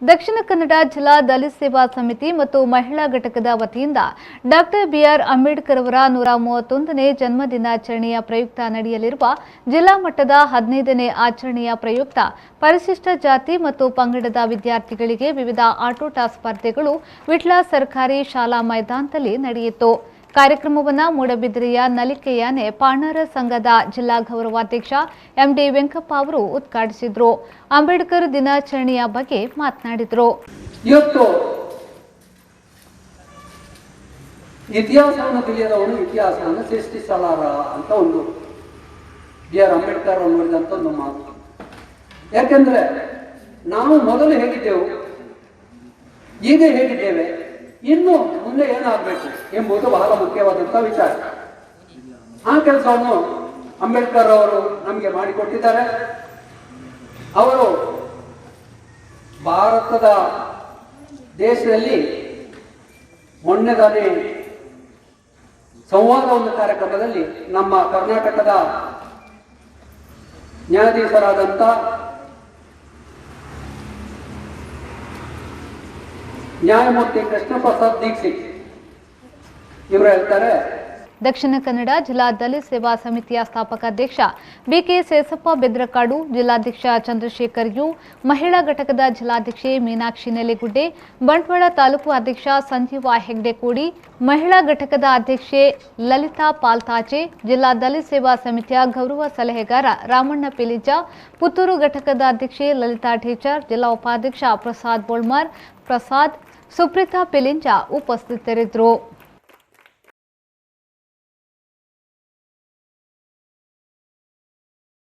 ದಕ್ಷಿಣ ಕನ್ನಡ ಜಿಲ್ಲಾ ದಲಿತ ಸೇವಾ ಸಮಿತಿ ಮತ್ತು ಮಹಿಳಾ ಘಟಕದ ವತಿಯಿಂದ ಡಾಕ್ಟರ್ ಬಿಆರ್ ಅಂಬೇಡ್ಕರ್ ಅವರ 131ನೇ ಜನ್ಮದಿನಾಚರಣೆಯ ಪ್ರಯುಕ್ತ ನಡೆಯಲಿರುವ ಜಿಲ್ಲಾ ಮಟ್ಟದ 15ನೇ ಆಚರಣೆಯ ಪ್ರಯುಕ್ತ ಪರಿಶಿಷ್ಟ ಜಾತಿ ಮತ್ತು ಪಂಗಡದ ವಿದ್ಯಾರ್ಥಿಗಳಿಗೆ ವಿವಿಧ ಆಟೋಟ ಸ್ಪರ್ಧೆಗಳು ವಿಟ್ಲ ಸರ್ಕಾರಿ ಶಾಲಾ ಮೈದಾನದಲ್ಲಿ ನಡೆಯಿತು. ಕಾರ್ಯಕ್ರಮವನ್ನು ಮೂಡಬಿದಿರೆಯ ನಲಿಕೆಯಾನೆ ಪಾಣರ ಸಂಘದ ಜಿಲ್ಲಾ ಗೌರವಾಧ್ಯಕ್ಷ ಎಂಡಿ ವೆಂಕಪ್ಪ ಅವರು ಉದ್ಘಾಟಿಸಿದರು. ಅಂಬೇಡ್ಕರ್ ದಿನಾಚರಣೆಯ ಬಗ್ಗೆ ಮಾತನಾಡಿದರು. ಇವತ್ತು ಇತಿಹಾಸವನ್ನು ತಿಳಿಯದವನು ಇತಿಹಾಸವನ್ನು ಸೃಷ್ಟಿಸಲಾರ ಅಂತ ಒಂದು ಬಿ.ಆರ್. ಅಂಬೇಡ್ಕರ್ ಅವರು ನುಡಿದಂತ ಒಂದು ಮಾತು. ಯಾಕೆಂದ್ರೆ ನಾವು ಮೊದಲು ಹೇಗಿದ್ದೆವು, ಈಗ ಹೇಗಿದ್ದೇವೆ, ಇನ್ನು ಮುಂದೆ ಏನಾಗಬೇಕು ಎಂಬುದು ಬಹಳ ಮುಖ್ಯವಾದಂತಹ ವಿಚಾರ. ಆ ಕೆಲಸವನ್ನು ಅಂಬೇಡ್ಕರ್ ಅವರು ನಮಗೆ ಮಾಡಿಕೊಟ್ಟಿದ್ದಾರೆ. ಅವರು ಭಾರತದ ದೇಶದಲ್ಲಿ ಮೊನ್ನೆದಾನೆ ಸಂವಾದ ಒಂದು ಕಾರ್ಯಕ್ರಮದಲ್ಲಿ ನಮ್ಮ ಕರ್ನಾಟಕದ ನ್ಯಾಯಾಧೀಶರಾದಂಥ ನ್ಯಾಯಮೂರ್ತಿ ಕೃಷ್ಣ ಪ್ರಸಾದ್ ದೀಕ್ಷಿತ್ ಇವರು ಹೇಳ್ತಾರೆ, ದಕ್ಷಿಣ ಕನ್ನಡ ಜಿಲ್ಲಾ ದಲಿತ ಸೇವಾ ಸಮಿತಿಯ ಸ್ಥಾಪಕ ಅಧ್ಯಕ್ಷ ಬಿಕೆ ಸೇಸಪ್ಪ ಬೆದ್ರಕಾಡು, ಜಿಲ್ಲಾಧ್ಯಕ್ಷ ಚಂದ್ರಶೇಖರ್ ಯು, ಮಹಿಳಾ ಘಟಕದ ಜಿಲ್ಲಾಧ್ಯಕ್ಷೆ ಮೀನಾಕ್ಷಿ ನೆಲೆಗುಡ್ಡೆ, ಬಂಟ್ವಾಳ ತಾಲೂಕು ಅಧ್ಯಕ್ಷ ಸಂಜೀವ ಹೆಗ್ಡೆ ಕೋಡಿ, ಮಹಿಳಾ ಘಟಕದ ಅಧ್ಯಕ್ಷೆ ಲಲಿತಾ ಪಾಲ್ತಾಚೆ, ಜಿಲ್ಲಾ ದಲಿತ ಸೇವಾ ಸಮಿತಿಯ ಗೌರವ ಸಲಹೆಗಾರ ರಾಮಣ್ಣ ಪಿಲಿಜ, ಪುತ್ತೂರು ಘಟಕದ ಅಧ್ಯಕ್ಷೆ ಲಲಿತಾ ಠೇಚರ್, ಜಿಲ್ಲಾ ಉಪಾಧ್ಯಕ್ಷ ಪ್ರಸಾದ್ ಬೋಳ್ಮಾರ್ ಪ್ರಸಾದ್, ಸುಪ್ರೀತಾ ಪಿಲಿಂಜ ಉಪಸ್ಥಿತರಿದ್ದರು.